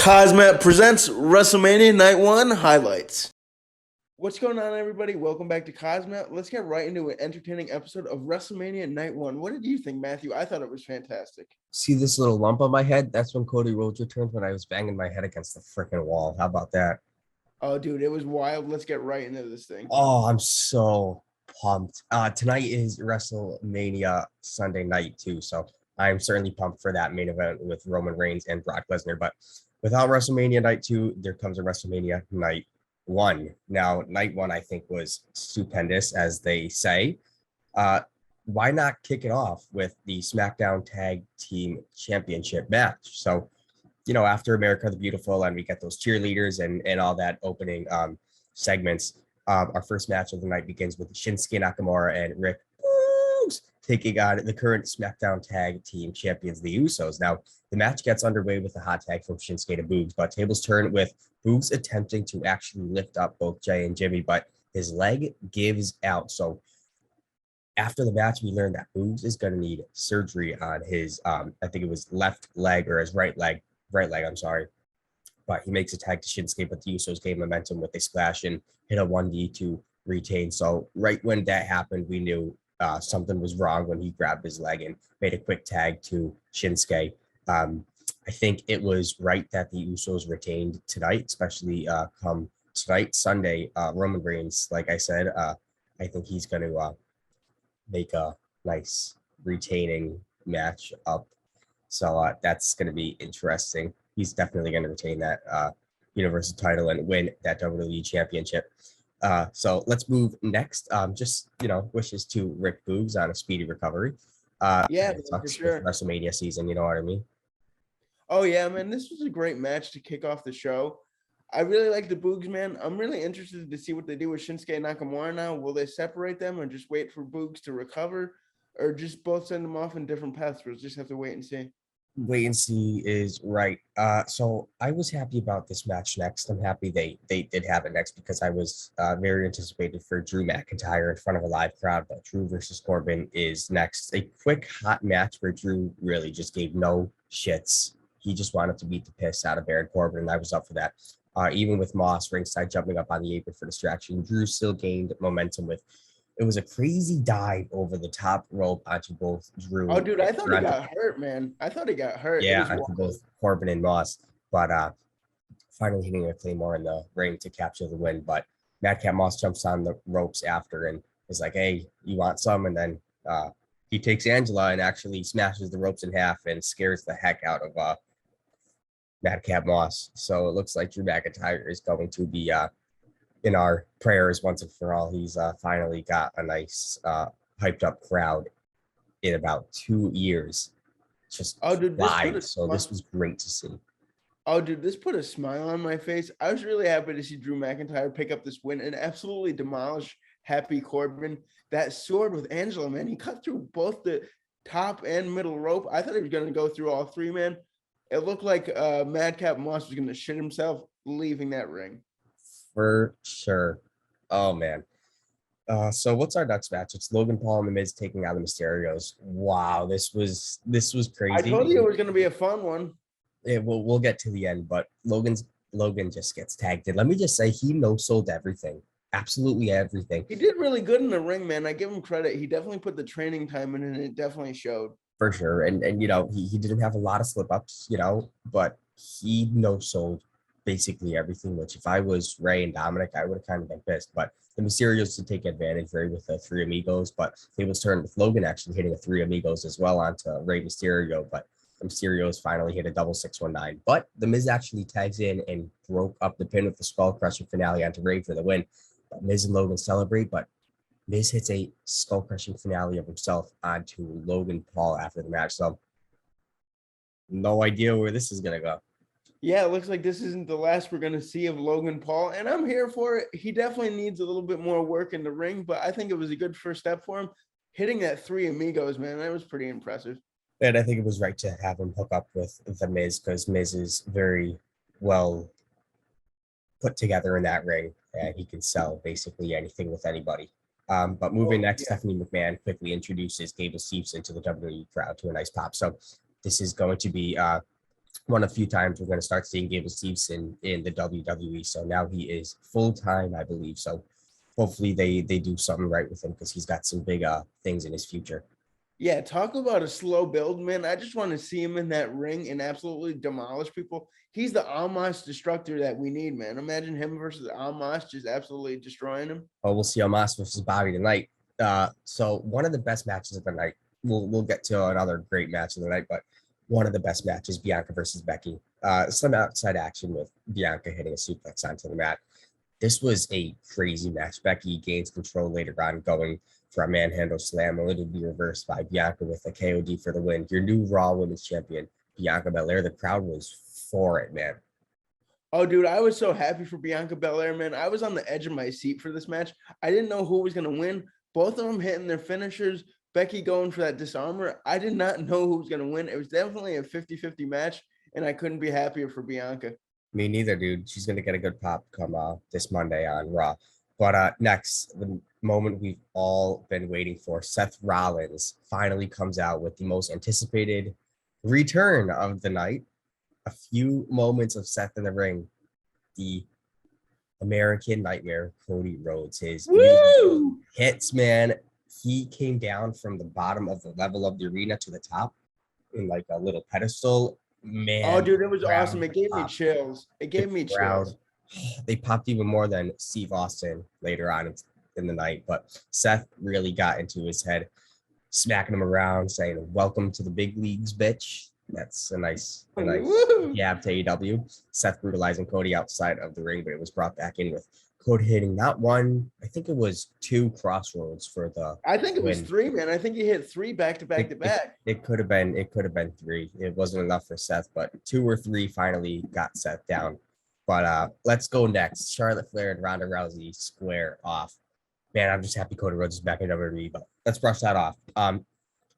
KozMatt presents WrestleMania Night 1 highlights. What's going on, everybody? Welcome back to KozMatt. Let's get right into an entertaining episode of WrestleMania Night 1. What did you think, Matthew? I thought it was fantastic. See this little lump on my head? That's when Cody Rhodes returned when I was banging my head against the freaking wall. How about that? Oh, dude, it was wild. Let's get right into this thing. Oh, I'm so pumped. Tonight is WrestleMania Sunday night too, so I'm certainly pumped for that main event with Roman Reigns and Brock Lesnar. But without WrestleMania Night 2, there comes a WrestleMania Night 1. Now, Night 1, I think, was stupendous, as they say. Why not kick it off with the SmackDown Tag Team Championship match? So, after America the Beautiful, and we get those cheerleaders and all that opening segments, our first match of the night begins with Shinsuke Nakamura and Rick Boogs taking on the current SmackDown Tag Team Champions, the Usos. Now, the match gets underway with a hot tag from Shinsuke to Boogs, but tables turn with Boogs attempting to actually lift up both Jay and Jimmy, but his leg gives out. So after the match, we learned that Boogs is going to need surgery on his, I think it was left leg or his right leg, I'm sorry. But he makes a tag to Shinsuke, but the Usos gain momentum with a splash and hit a 1D to retain. So right when that happened, we knew something was wrong when he grabbed his leg and made a quick tag to Shinsuke. I think it was right that the Usos retained tonight, especially come tonight, Sunday. Roman Reigns, like I said, I think he's going to make a nice retaining match up. So that's going to be interesting. He's definitely going to retain that Universal title and win that WWE Championship. So let's move next. Wishes to Rick Boogs on a speedy recovery. Yeah, it for sucks sure. with WrestleMania season, you know what I mean? Oh, yeah, man. This was a great match to kick off the show. I really like the Boogs, man. I'm really interested to see what they do with Shinsuke and Nakamura now. Will they separate them or just wait for Boogs to recover, or just both send them off in different paths? We'll just have to wait and see. Wait and see is right. So I was happy about this match next. I'm happy they did have it next because I was very anticipated for Drew McIntyre in front of a live crowd. But Drew versus Corbin is next. A quick hot match where Drew really just gave no shits. He just wanted to beat the piss out of Baron Corbin, and I was up for that. Even with Moss ringside jumping up on the apron for distraction, Drew still gained momentum with. It was a crazy dive over the top rope onto both Drew. Oh, dude, I thought he got hurt, man. I thought he got hurt. It was onto both Corbin and Moss, but finally hitting a Claymore in the ring to capture the win. But Madcap Moss jumps on the ropes after and is like, "Hey, you want some?" And then he takes Angela and actually smashes the ropes in half and scares the heck out of Madcap Moss. So it looks like Drew McIntyre is going to be in our prayers once and for all. He's finally got a nice hyped up crowd in about 2 years. Just dude, live. So this was great to see. Oh, dude, this put a smile on my face. I was really happy to see Drew McIntyre pick up this win and absolutely demolish Happy Corbin. That sword with Angela, man, he cut through both the top and middle rope. I thought he was going to go through all three, man. It looked like Madcap Moss was going to shit himself leaving that ring. For sure. Oh, man. So what's our next match? It's Logan Paul and The Miz taking on the Mysterios. Wow, this was crazy. I told you it was going to be a fun one. Yeah, we'll get to the end, but Logan just gets tagged in. Let me just say he no-sold everything. Absolutely everything. He did really good in the ring, man. I give him credit. He definitely put the training time in, and it definitely showed. For sure. And he didn't have a lot of slip-ups, but he no-sold basically everything, which if I was Ray and Dominic, I would have kind of been pissed. But the Mysterios to take advantage with the Three Amigos, but it was turned with Logan actually hitting a Three Amigos as well onto Rey Mysterio, but the Mysterios finally hit a double 619. But the Miz actually tags in and broke up the pin with the skull crushing finale onto Rey for the win. But Miz and Logan celebrate, but Miz hits a skull crushing finale of himself onto Logan Paul after the match. So no idea where this is gonna go. Yeah, it looks like this isn't the last we're going to see of Logan Paul, and I'm here for it. He definitely needs a little bit more work in the ring, but I think it was a good first step for him. Hitting that Three Amigos, man, that was pretty impressive. And I think it was right to have him hook up with The Miz because Miz is very well put together in that ring, and he can sell basically anything with anybody. But moving next, Stephanie McMahon quickly introduces Gable Steveson to the WWE crowd to a nice pop. So this is going to be one of the few times we're going to start seeing Gable Steveson in the WWE. So now he is full-time, I believe. So hopefully they do something right with him because he's got some big things in his future. Yeah, talk about a slow build, man. I just want to see him in that ring and absolutely demolish people. He's the Almas destructor that we need, man. Imagine him versus Almas just absolutely destroying him. Oh, we'll see Omos versus Bobby tonight. So one of the best matches of the night. We'll get to another great match of the night, but one of the best matches, Bianca versus Becky. Some outside action with Bianca hitting a suplex onto the mat. This was a crazy match. Becky gains control later on, going for a manhandle slam, only to be reversed by Bianca with a KOD for the win. Your new Raw Women's Champion, Bianca Belair. The crowd was for it, man. Oh, dude, I was so happy for Bianca Belair, man. I was on the edge of my seat for this match. I didn't know who was going to win. Both of them hitting their finishers. Becky going for that disarmer. I did not know who was going to win. It was definitely a 50-50 match, and I couldn't be happier for Bianca. Me neither, dude. She's going to get a good pop come this Monday on Raw. But next, the moment we've all been waiting for, Seth Rollins finally comes out with the most anticipated return of the night. A few moments of Seth in the ring. The American Nightmare, Cody Rhodes. His hits, man. He came down from the bottom of the level of the arena to the top in like a little pedestal. Man. Oh, dude, it was awesome. It gave me chills. It gave me chills. They popped even more than Steve Austin later on in the night, but Seth really got into his head, smacking him around, saying, "Welcome to the big leagues, bitch." That's a nice jab to AEW. Seth brutalizing Cody outside of the ring, but it was brought back in with Cody hitting not one, I think it was 2 crossroads for the. I think it was 3, man. I think he hit 3 back to back to back. It could have been 3. It wasn't enough for Seth, but 2 or 3 finally got Seth down. But let's go next. Charlotte Flair and Ronda Rousey square off. Man, I'm just happy Cody Rhodes is back in WWE, but let's brush that off.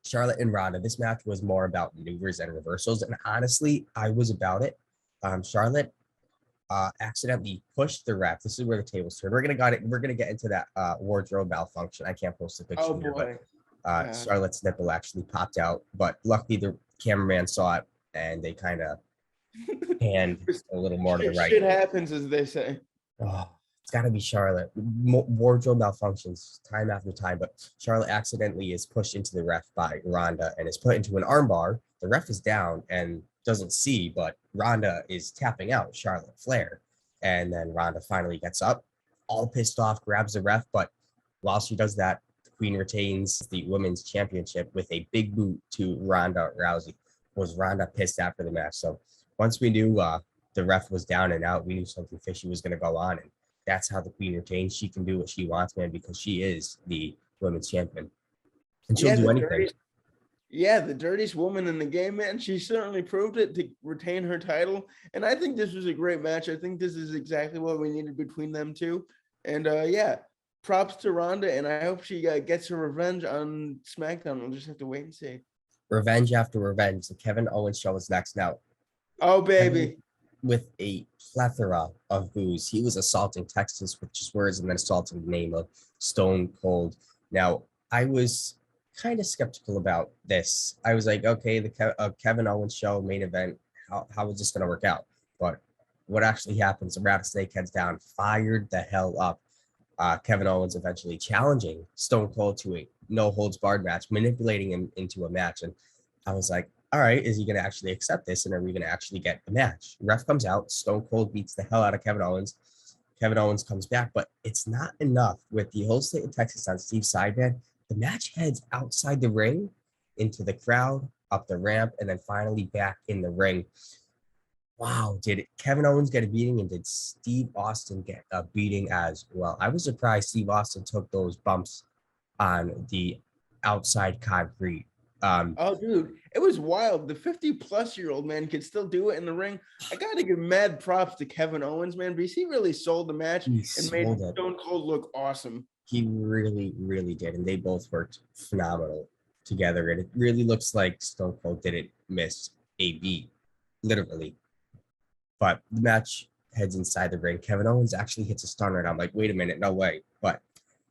Charlotte and Ronda, this match was more about maneuvers and reversals, and honestly, I was about it. Charlotte accidentally pushed the ref. This is where the tables turn. We're gonna get into that wardrobe malfunction. I can't post a picture here, but Charlotte's nipple actually popped out, but luckily the cameraman saw it and they kind of panned a little more to the right. Shit happens, as they say. Oh, it's got to be Charlotte. Wardrobe malfunctions time after time, but Charlotte accidentally is pushed into the ref by Ronda and is put into an armbar. The ref is down and doesn't see, but Ronda is tapping out Charlotte Flair. And then Ronda finally gets up, all pissed off, grabs the ref. But while she does that, the Queen retains the Women's Championship with a big boot to Ronda Rousey. Was Ronda pissed after the match? So once we knew the ref was down and out, we knew something fishy was going to go on. And that's how the Queen retains. She can do what she wants, man, because she is the Women's Champion. And she'll do anything. The dirtiest woman in the game, man. She certainly proved it to retain her title. And I think this was a great match. I think this is exactly what we needed between them two. And props to Ronda. And I hope she gets her revenge on SmackDown. We'll just have to wait and see. Revenge after revenge. The Kevin Owens show is next now. Oh, baby. With a plethora of booze. He was assaulting Texas with just words and then assaulting the name of Stone Cold. Now, I was kind of skeptical about this. I was like, okay, the Kevin Owens show main event, how is this going to work out? But what actually happens, the rattlesnake heads down, fired the hell up. Kevin Owens eventually challenging Stone Cold to a no holds barred match, manipulating him into a match. And I was like, all right, is he going to actually accept this? And are we going to actually get the match? Ref comes out. Stone Cold beats the hell out of Kevin Owens. Kevin Owens comes back, but it's not enough. With the whole state of Texas on Steve's side, man, the match heads outside the ring, into the crowd, up the ramp, and then finally back in the ring. Wow, did Kevin Owens get a beating, and did Steve Austin get a beating as well? I was surprised Steve Austin took those bumps on the outside concrete. Dude, it was wild. The 50-plus-year-old man could still do it in the ring. I gotta give mad props to Kevin Owens, man, because he really sold the match and made Stone Cold look awesome. He really, really did, and they both worked phenomenal together. And it really looks like Stone Cold didn't miss a beat, literally. But the match heads inside the ring. Kevin Owens actually hits a stunner, and I'm like, wait a minute, no way. But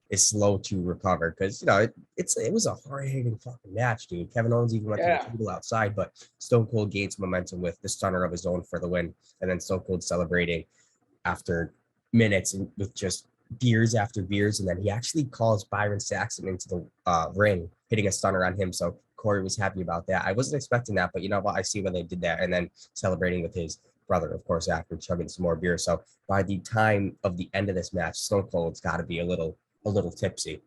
is slow to recover because it was a hard-hitting fucking match, dude. Kevin Owens even went to the table outside, but Stone Cold gains momentum with the stunner of his own for the win, and then Stone Cold celebrating after minutes and with just beers after beers, and then he actually calls Byron Saxton into the ring, hitting a stunner on him. So Corey was happy about that. I wasn't expecting that, but you know what? I see when they did that, and then celebrating with his brother, of course, after chugging some more beer. So by the time of the end of this match, Stone Cold's got to be a little tipsy.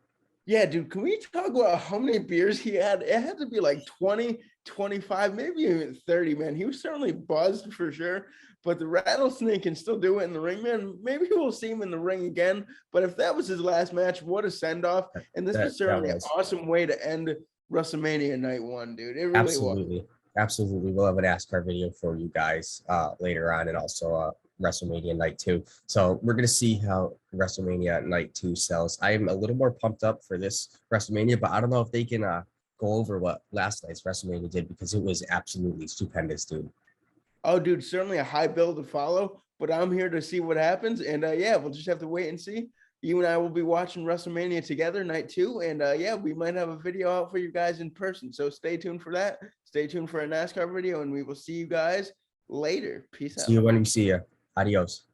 Yeah, dude, can we talk about how many beers he had? It had to be like 20, 25, maybe even 30, man. He was certainly buzzed for sure, but the rattlesnake can still do it in the ring, man. Maybe we'll see him in the ring again, but if that was his last match, what a send-off. And this was certainly an awesome way to end WrestleMania night 1, dude. It really was. Absolutely. We'll have an NASCAR video for you guys later on, and also WrestleMania night 2. So we're going to see how WrestleMania night 2 sells. I am a little more pumped up for this WrestleMania, but I don't know if they can go over what last night's WrestleMania did, because it was absolutely stupendous, dude. Oh, dude, certainly a high bill to follow, but I'm here to see what happens. And yeah, we'll just have to wait and see. You and I will be watching WrestleMania together night 2. And yeah, we might have a video out for you guys in person. So stay tuned for that. Stay tuned for a NASCAR video, and we will see you guys later. Peace out. See you when we see you. Adios.